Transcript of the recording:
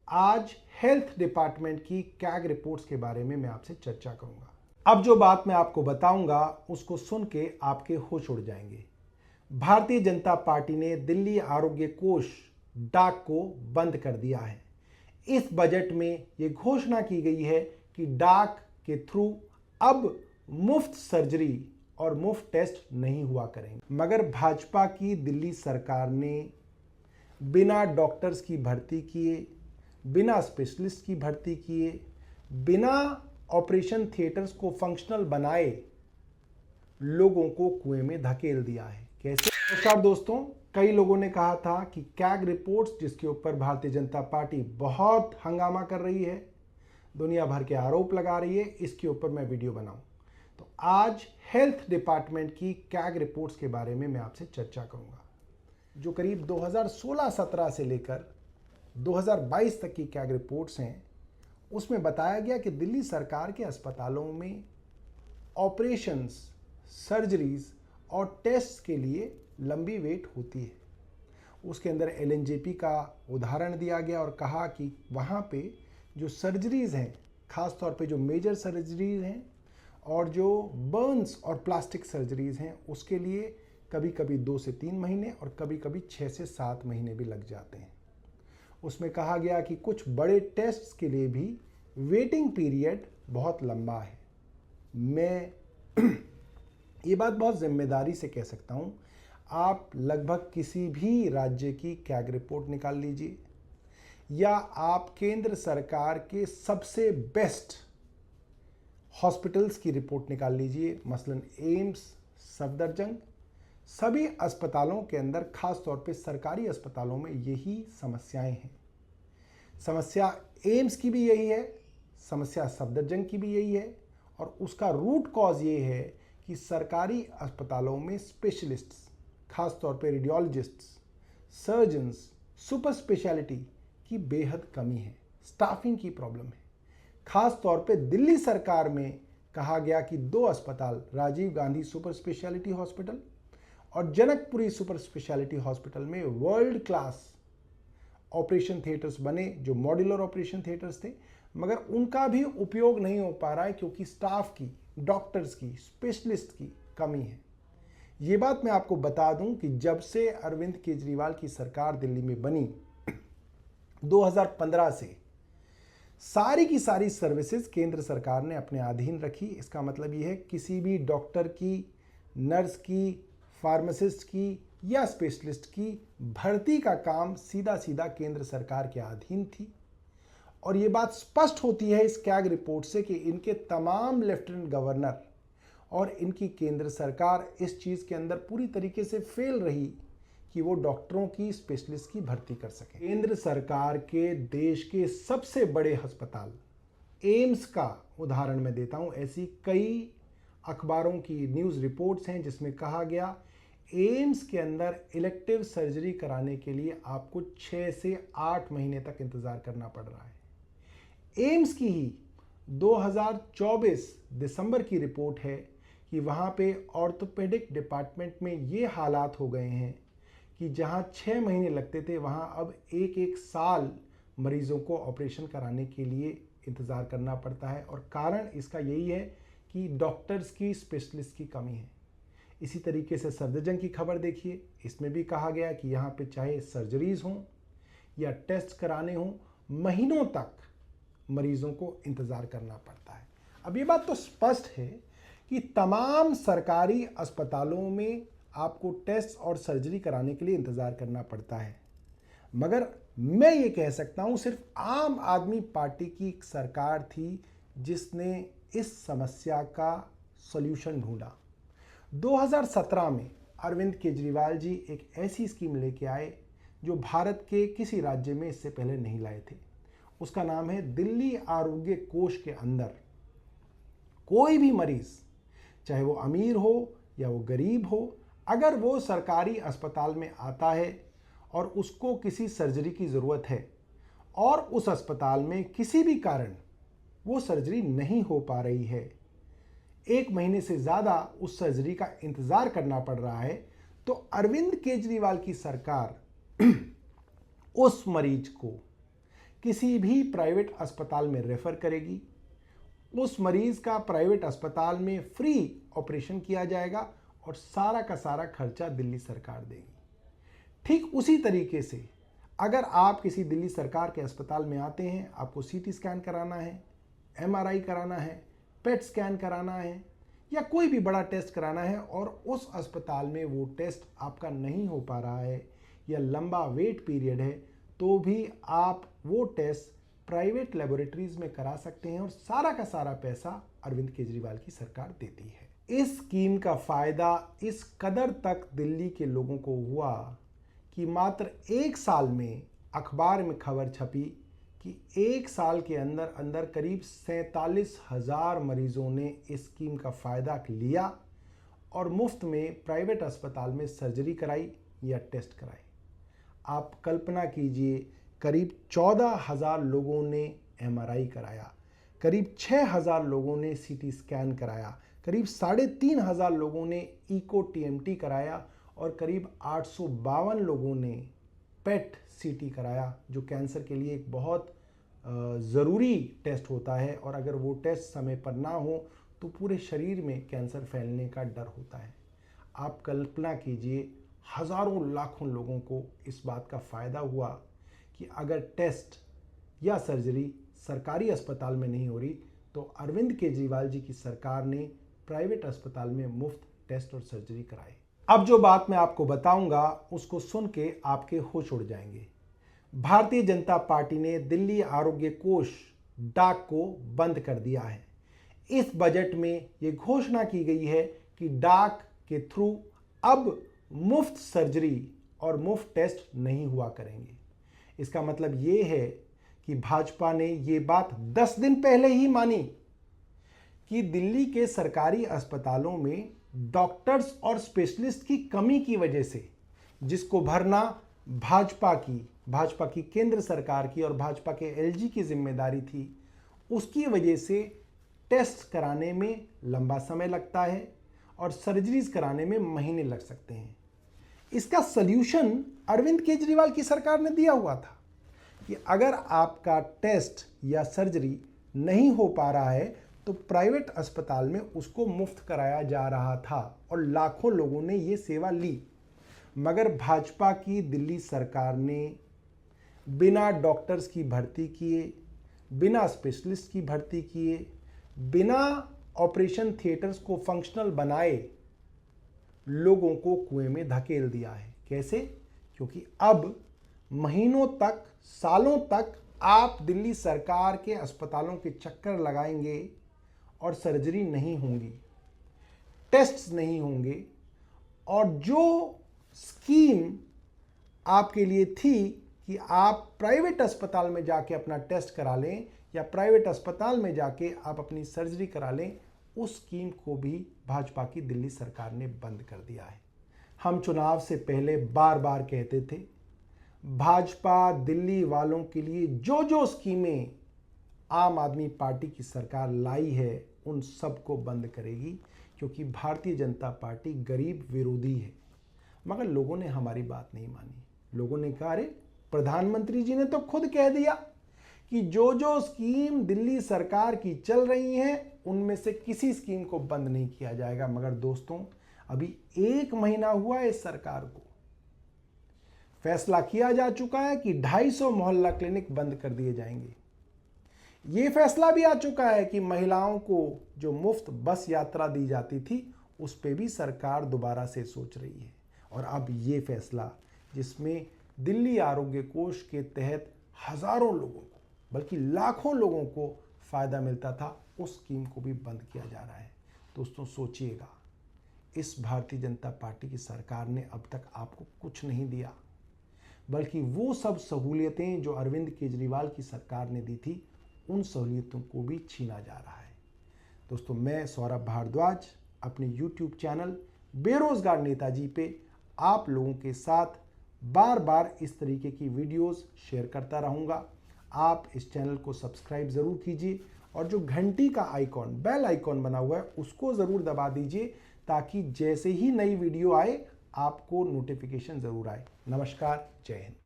आज health department की CAG reports के बारे में मैं आपसे चर्चा करूंगा। अब जो बात मैं आपको बताऊंगा उसको सुन के आपके होश उड़ जाएंगे। भारतीय जनता पार्टी ने दिल्ली आरोग्य कोष डाक को बंद कर दिया है। इस बजट में ये घोषणा की गई है कि डाक के थ्रू अब मुफ्त सर्जरी और मुफ्त टेस्ट नहीं हुआ करेंगे। मगर भाजपा की दिल्ली सरकार ने बिना डॉक्टर्स की भर्ती किए, बिना स्पेशलिस्ट की भर्ती किए, बिना ऑपरेशन थिएटर्स को फंक्शनल बनाए लोगों को कुएं में धकेल दिया है। कैसे? नमस्कार दोस्तों, कई लोगों ने कहा था कि कैग रिपोर्ट्स, जिसके ऊपर भारतीय जनता पार्टी बहुत हंगामा कर रही है, दुनिया भर के आरोप लगा रही है, इसके ऊपर मैं वीडियो बनाऊं। तो आज हेल्थ डिपार्टमेंट की कैग रिपोर्ट्स के बारे में मैं आपसे चर्चा करूंगा, जो करीब 2016-17 से लेकर 2022 तक की कैग रिपोर्ट्स हैं। उसमें बताया गया कि दिल्ली सरकार के अस्पतालों में ऑपरेशंस, सर्जरीज और टेस्ट के लिए लंबी वेट होती है। उसके अंदर एलएनजेपी का उदाहरण दिया गया और कहा कि वहाँ पे जो सर्जरीज हैं, ख़ास तौर पे जो मेजर सर्जरीज हैं और जो बर्न्स और प्लास्टिक सर्जरीज हैं, उसके लिए कभी कभी 2 से 3 महीने और कभी कभी 6 से 7 महीने भी लग जाते हैं। उसमें कहा गया कि कुछ बड़े टेस्ट्स के लिए भी वेटिंग पीरियड बहुत लंबा है। मैं ये बात बहुत जिम्मेदारी से कह सकता हूँ, आप लगभग किसी भी राज्य की कैग रिपोर्ट निकाल लीजिए या आप केंद्र सरकार के सबसे बेस्ट हॉस्पिटल्स की रिपोर्ट निकाल लीजिए, मसलन एम्स, सफदरजंग, सभी अस्पतालों के अंदर, खास तौर पे सरकारी अस्पतालों में यही समस्याएं हैं। समस्या एम्स की भी यही है, समस्या सफदरजंग की भी यही है, और उसका रूट कॉज ये है कि सरकारी अस्पतालों में स्पेशलिस्ट्स, खास तौर पे रेडियोलॉजिस्ट्स, सर्जन्स, सुपर स्पेशलिटी की बेहद कमी है। स्टाफिंग की प्रॉब्लम है। खास तौर पे दिल्ली सरकार में कहा गया कि 2 अस्पताल, Rajiv Gandhi super speciality hospital और जनकपुरी सुपर स्पेशलिटी हॉस्पिटल में वर्ल्ड क्लास ऑपरेशन थिएटर्स बने, जो मॉड्यूलर ऑपरेशन थिएटर्स थे, मगर उनका भी उपयोग नहीं हो पा रहा है क्योंकि स्टाफ की, डॉक्टर्स की, स्पेशलिस्ट की कमी है। ये बात मैं आपको बता दूं कि जब से अरविंद केजरीवाल की सरकार दिल्ली में बनी 2015 से सारी की सारी सर्विसेज केंद्र सरकार ने अपने अधीन रखी। इसका मतलब ये है किसी भी डॉक्टर की, नर्स की, फार्मासिस्ट की या स्पेशलिस्ट की भर्ती का काम सीधा सीधा केंद्र सरकार के अधीन थी। और ये बात स्पष्ट होती है इस कैग रिपोर्ट से कि इनके तमाम लेफ्टिनेंट गवर्नर और इनकी केंद्र सरकार इस चीज़ के अंदर पूरी तरीके से फेल रही कि वो डॉक्टरों की, स्पेशलिस्ट की भर्ती कर सके। केंद्र सरकार के देश के सबसे बड़े अस्पताल एम्स का उदाहरण मैं देता हूँ। ऐसी कई अखबारों की न्यूज़ रिपोर्ट्स हैं जिसमें कहा गया एम्स के अंदर इलेक्टिव सर्जरी कराने के लिए आपको 6 से 8 महीने तक इंतज़ार करना पड़ रहा है। एम्स की ही 2024 दिसंबर की रिपोर्ट है कि वहाँ पे ऑर्थोपेडिक डिपार्टमेंट में ये हालात हो गए हैं कि जहाँ 6 महीने लगते थे, वहाँ अब 1-1 साल मरीजों को ऑपरेशन कराने के लिए इंतज़ार करना पड़ता है। और कारण इसका यही है कि डॉक्टर्स की, स्पेशलिस्ट की कमी है। इसी तरीके से सफदरजंग की खबर देखिए, इसमें भी कहा गया कि यहाँ पे चाहे सर्जरीज हों या टेस्ट कराने हों, महीनों तक मरीजों को इंतज़ार करना पड़ता है। अब ये बात तो स्पष्ट है कि तमाम सरकारी अस्पतालों में आपको टेस्ट और सर्जरी कराने के लिए इंतज़ार करना पड़ता है, मगर मैं ये कह सकता हूँ सिर्फ आम आदमी पार्टी की सरकार थी जिसने इस समस्या का सॉल्यूशन ढूंढा। 2017 में अरविंद केजरीवाल जी एक ऐसी स्कीम लेके आए जो भारत के किसी राज्य में इससे पहले नहीं लाए थे। उसका नाम है दिल्ली आरोग्य कोष के अंदर कोई भी मरीज, चाहे वो अमीर हो या वो गरीब हो, अगर वो सरकारी अस्पताल में आता है और उसको किसी सर्जरी की ज़रूरत है और उस अस्पताल में किसी भी कारण वो सर्जरी नहीं हो पा रही है, 1 महीने से ज़्यादा उस सर्जरी का इंतज़ार करना पड़ रहा है, तो अरविंद केजरीवाल की सरकार उस मरीज को किसी भी प्राइवेट अस्पताल में रेफर करेगी, उस मरीज का प्राइवेट अस्पताल में फ्री ऑपरेशन किया जाएगा और सारा का सारा खर्चा दिल्ली सरकार देगी। ठीक उसी तरीके से अगर आप किसी दिल्ली सरकार के अस्पताल में आते हैं, आपको सीटी स्कैन कराना है, एमआरआई कराना है, पेट स्कैन कराना है या कोई भी बड़ा टेस्ट कराना है और उस अस्पताल में वो टेस्ट आपका नहीं हो पा रहा है या लंबा वेट पीरियड है, तो भी आप वो टेस्ट प्राइवेट लेबोरेटरीज में करा सकते हैं और सारा का सारा पैसा अरविंद केजरीवाल की सरकार देती है। इस स्कीम का फायदा इस कदर तक दिल्ली के लोगों को हुआ कि मात्र 1 साल में अखबार में खबर छपी कि 1 साल के अंदर अंदर करीब 47,000 मरीजों ने इस स्कीम का फ़ायदा लिया और मुफ्त में प्राइवेट अस्पताल में सर्जरी कराई या टेस्ट कराए। आप कल्पना कीजिए, करीब 14,000 लोगों ने एमआरआई कराया, करीब 6,000 लोगों ने सीटी स्कैन कराया, करीब 3,500 लोगों ने इको टीएमटी कराया और करीब 852 लोगों ने पेट सीटी कराया, जो कैंसर के लिए एक बहुत ज़रूरी टेस्ट होता है और अगर वो टेस्ट समय पर ना हो तो पूरे शरीर में कैंसर फैलने का डर होता है। आप कल्पना कीजिए, हज़ारों लाखों लोगों को इस बात का फ़ायदा हुआ कि अगर टेस्ट या सर्जरी सरकारी अस्पताल में नहीं हो रही तो अरविंद केजरीवाल जी की सरकार ने प्राइवेट अस्पताल में मुफ्त टेस्ट और सर्जरी कराए। अब जो बात मैं आपको बताऊंगा उसको सुन के आपके होश उड़ जाएंगे। भारतीय जनता पार्टी ने दिल्ली आरोग्य कोष डाक को बंद कर दिया है। इस बजट में ये घोषणा की गई है कि डाक के थ्रू अब मुफ्त सर्जरी और मुफ्त टेस्ट नहीं हुआ करेंगे। इसका मतलब ये है कि भाजपा ने ये बात 10 दिन पहले ही मानी कि दिल्ली के सरकारी अस्पतालों में डॉक्टर्स और स्पेशलिस्ट की कमी की वजह से, जिसको भरना भाजपा की केंद्र सरकार की और भाजपा के एलजी की जिम्मेदारी थी, उसकी वजह से टेस्ट कराने में लंबा समय लगता है और सर्जरीज कराने में महीने लग सकते हैं। इसका सल्यूशन अरविंद केजरीवाल की सरकार ने दिया हुआ था कि अगर आपका टेस्ट या सर्जरी नहीं हो पा रहा है तो प्राइवेट अस्पताल में उसको मुफ्त कराया जा रहा था और लाखों लोगों ने ये सेवा ली। मगर भाजपा की दिल्ली सरकार ने बिना डॉक्टर्स की भर्ती किए, बिना स्पेशलिस्ट की भर्ती किए, बिना ऑपरेशन थिएटर्स को फंक्शनल बनाए लोगों को कुएं में धकेल दिया है। कैसे? क्योंकि अब महीनों तक, सालों तक आप दिल्ली सरकार के अस्पतालों के चक्कर लगाएंगे और सर्जरी नहीं होंगी, टेस्ट्स नहीं होंगे और जो स्कीम आपके लिए थी कि आप प्राइवेट अस्पताल में जाके अपना टेस्ट करा लें या प्राइवेट अस्पताल में जाके आप अपनी सर्जरी करा लें, उस स्कीम को भी भाजपा की दिल्ली सरकार ने बंद कर दिया है। हम चुनाव से पहले बार बार कहते थे, भाजपा दिल्ली वालों के लिए जो जो स्कीमें आम आदमी पार्टी की सरकार लाई है उन सबको बंद करेगी, क्योंकि भारतीय जनता पार्टी गरीब विरोधी है। मगर लोगों ने हमारी बात नहीं मानी। लोगों ने कहा, अरे प्रधानमंत्री जी ने तो खुद कह दिया कि जो जो स्कीम दिल्ली सरकार की चल रही हैं उनमें से किसी स्कीम को बंद नहीं किया जाएगा। मगर दोस्तों, अभी 1 महीना हुआ है इस सरकार को, फैसला किया जा चुका है कि 250 मोहल्ला क्लिनिक बंद कर दिए जाएंगे। ये फैसला भी आ चुका है कि महिलाओं को जो मुफ्त बस यात्रा दी जाती थी उस पर भी सरकार दोबारा से सोच रही है। और अब ये फैसला, जिसमें दिल्ली आरोग्य कोष के तहत हजारों लोगों को, बल्कि लाखों लोगों को फ़ायदा मिलता था, उस स्कीम को भी बंद किया जा रहा है। दोस्तों सोचिएगा, इस भारतीय जनता पार्टी की सरकार ने अब तक आपको कुछ नहीं दिया, बल्कि वो सब सहूलियतें जो अरविंद केजरीवाल की सरकार ने दी थी, उन सहूलियतों को भी छीना जा रहा है। दोस्तों, मैं सौरभ भारद्वाज अपने YouTube चैनल बेरोजगार नेताजी पे आप लोगों के साथ बार बार इस तरीके की वीडियोस शेयर करता रहूँगा। आप इस चैनल को सब्सक्राइब ज़रूर कीजिए और जो घंटी का आइकॉन, बेल आइकॉन बना हुआ है, उसको ज़रूर दबा दीजिए, ताकि जैसे ही नई वीडियो आए आपको नोटिफिकेशन ज़रूर आए। नमस्कार, जय हिंद।